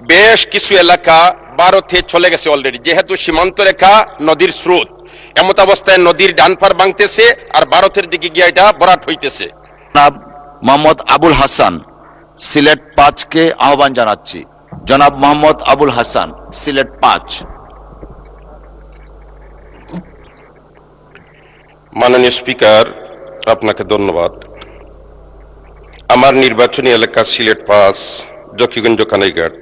বেশ কিছু এলাকা ভারতে চলে গেছে অলরেডি, যেহেতু সীমান্ত রেখা নদীর স্রোত, এমত অবস্থায় নদীর ডান পার ভাঙতেছে আর ভারতের দিকে গিয়ে এটা ভরাট হইতেছে। জনাব মোহাম্মদ আবুল হাসান, সিলেট ৫কে আহ্বান জানাচ্ছি। জনাব মোহাম্মদ আবুল হাসান, সিলেট ৫। মাননীয় স্পিকার, আপনাকে ধন্যবাদ। আমার নির্বাচনী এলাকা সিলেট ৫ জকিগঞ্জ কানাইঘাট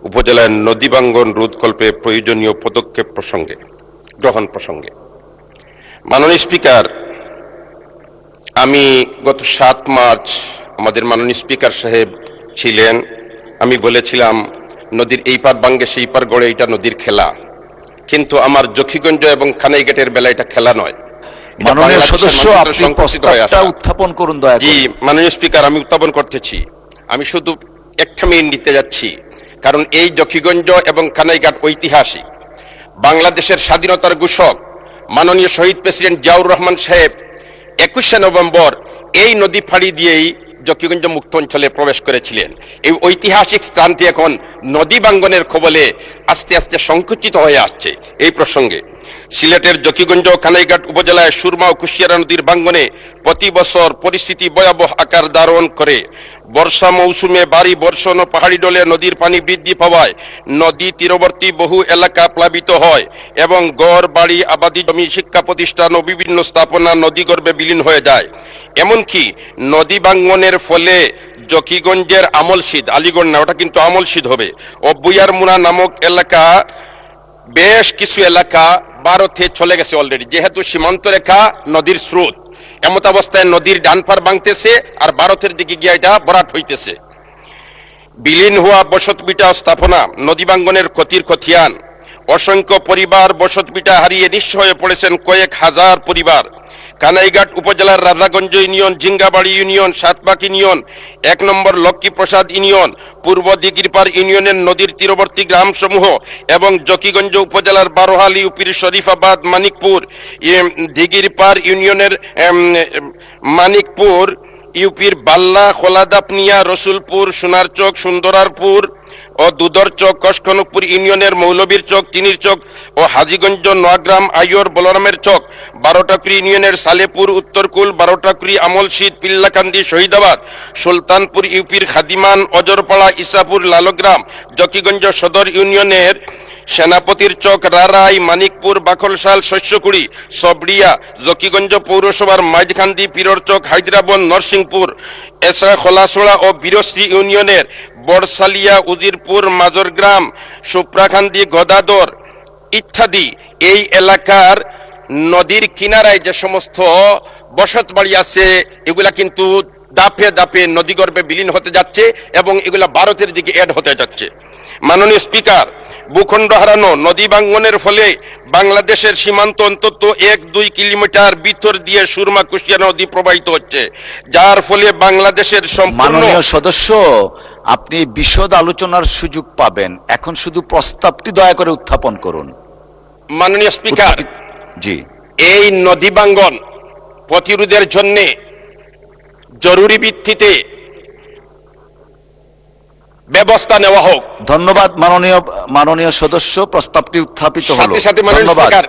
উপজেলায় নদী ভাঙ্গন রোধকল্পে প্রয়োজনীয় পদক্ষেপ গ্রহণ প্রসঙ্গে মাননীয় স্পিকার, আমি গত ৭ মার্চ আমাদের মাননীয় স্পিকার সাহেব ছিলেন, আমি বলেছিলাম নদীর এই পার ভাঙ্গে সেই পার গড়ে এটা নদীর খেলা, কিন্তু আমার জকিগঞ্জ এবং কানাইঘাটের বেলা এটা খেলা নয়। মাননীয় সদস্য, আপনি প্রস্তাবটা উত্থাপন করুন দয়া করে। জি মাননীয় স্পিকার, আমি উত্থাপন করতেছি। আমি শুধু একটা মিনিট নিতে যাচ্ছি, কারণ এই জকিগঞ্জ এবং কানাইঘাট ঐতিহাসিক। বাংলাদেশের স্বাধীনতার ঘোষক মাননীয় শহীদ প্রেসিডেন্ট জিয়াউর রহমান সাহেব ২১শে নভেম্বর এই নদী ফাঁড়ি দিয়েই জকিগঞ্জ মুক্ত অঞ্চলে প্রবেশ করেছিলেন। এই ঐতিহাসিক স্থানটি এখন নদী ভাঙ্গনের কবলে আস্তে আস্তে সংকুচিত হয়ে আসছে। এই প্রসঙ্গে সিলেটের জকিগঞ্জ কানাইঘাট উপজেলায় সুরমা ও কুশিয়ারা নদীর ভাঙ্গনে প্রতি বছর পরিস্থিতি ভয়াবহ আকার ধারণ করে। বর্ষা মৌসুমে ভারী বর্ষণ ও পাহাড়ি ঢলে নদীর পানি বৃদ্ধি পাওয়ায় নদী তীরবর্তী বহু এলাকা প্লাবিত হয় এবং গড় বাড়ি, আবাদি জমি, শিক্ষা প্রতিষ্ঠান ও বিভিন্ন স্থাপনা নদীগর্ভে বিলীন হয়ে যায়। এমনকি নদী ভাঙ্গনের ফলে জকিগঞ্জের আমলশিদ, আলীগড় না, ওটা কিন্তু আমলশিদ হবে, ও বুয়ারমুনা নামক এলাকা, বেশ কিছু এলাকা ভারতে চলে গেছে অলরেডি, যেহেতু সীমান্ত রেখা নদীর স্রোত, এমত অবস্থায় নদীর ডান পার ভাঙতেছে আর ভারতের দিকে গিয়ে এটা ভরাট হইতেছে। বিলীন হওয়া বসতভিটা স্থাপনা নদী ভাঙ্গনের ক্ষতির খতিয়ান। অসংখ্য পরিবার বসতভিটা হারিয়ে নিঃস্ব হয়ে পড়েছেন কয়েক হাজার পরিবার। কানাইঘাট উপজেলার Rajganj union, Jingabari union, Satpak union, ১ নম্বর লক্ষ্মীপ্রসাদ ইউনিয়ন, পূর্ব দিগিরপার ইউনিয়নের নদীর তীরবর্তী গ্রামসমূহ এবং জকিগঞ্জ উপজেলার বারোহাল ইউপির শরীফাবাদ, মানিকপুর, দিগিরপার ইউনিয়নের মানিকপুর, ইউপির বাল্লা, খোলাদাপনিয়া, রসুলপুর, সোনারচক, সুন্দরারপুর ও দুদরচক, কসকনকপুর ইউনিয়নের মৌলবীর চক, তিনির চক ও হাজীগঞ্জ, নোয়াগ্রাম, আইয়র, বলরামের চক, বারোটাকুড়ি ইউনিয়নের সালেপুর, উত্তরকুল, বারোটাকুড়ি, আমলশিদ, পিল্লাকান্দি, শহীদাবাদ, সুলতানপুর ইউপির খাদিমান, অজরপাড়া, ইসাপুর, লালগ্রাম, জকিগঞ্জ সদর ইউনিয়নের সেনাপতির চক, রারাই, মানিকপুর, বাখলশাল, শস্যকুড়ি, সবড়িয়া, জকিগঞ্জ পৌরসভার মাইজখান্দি, পীরর চক, হায়দ্রাবাদ, নরসিংপুর, এছাড়া খোলাসোড়া ও বীরশ্রী ইউনিয়নের বরসালিয়া, উজিরপুর, মাজরগ্রাম, সুপ্রাখান্দি, গদাদর ইত্যাদি এই এলাকার নদীর কিনারায় যে সমস্ত বসত বাড়ি আছে, এগুলা কিন্তু দাপে দাপে নদীগর্ভে বিলীন হতে যাচ্ছে এবং এগুলা ভারতের দিকে এড হতে যাচ্ছে। মাননীয় স্পিকার, ভূখণ্ড হারানো, নদী ভাঙ্গনের ফলে বাংলাদেশের সীমান্ত অন্তত ১-২ কিলোমিটার ভিতর দিয়ে সুরমা কুশিয়ারা নদী প্রবাহিত হচ্ছে, যার ফলে বাংলাদেশের মাননীয় সদস্য, আপনি বিশদ আলোচনার সুযোগ পাবেন, এখন শুধু প্রস্তাবটি দয়া করে উত্থাপন করুন। মাননীয় স্পিকার, জি, এই নদী ভাঙ্গন প্রতিরোধের জন্য জরুরি ভিত্তিতে ব্যবস্থা নেওয়া হোক। ধন্যবাদ মাননীয় সদস্য, প্রস্তাবটি উত্থাপিত হলো। সাথে সাথে মাননীয় স্পিকার,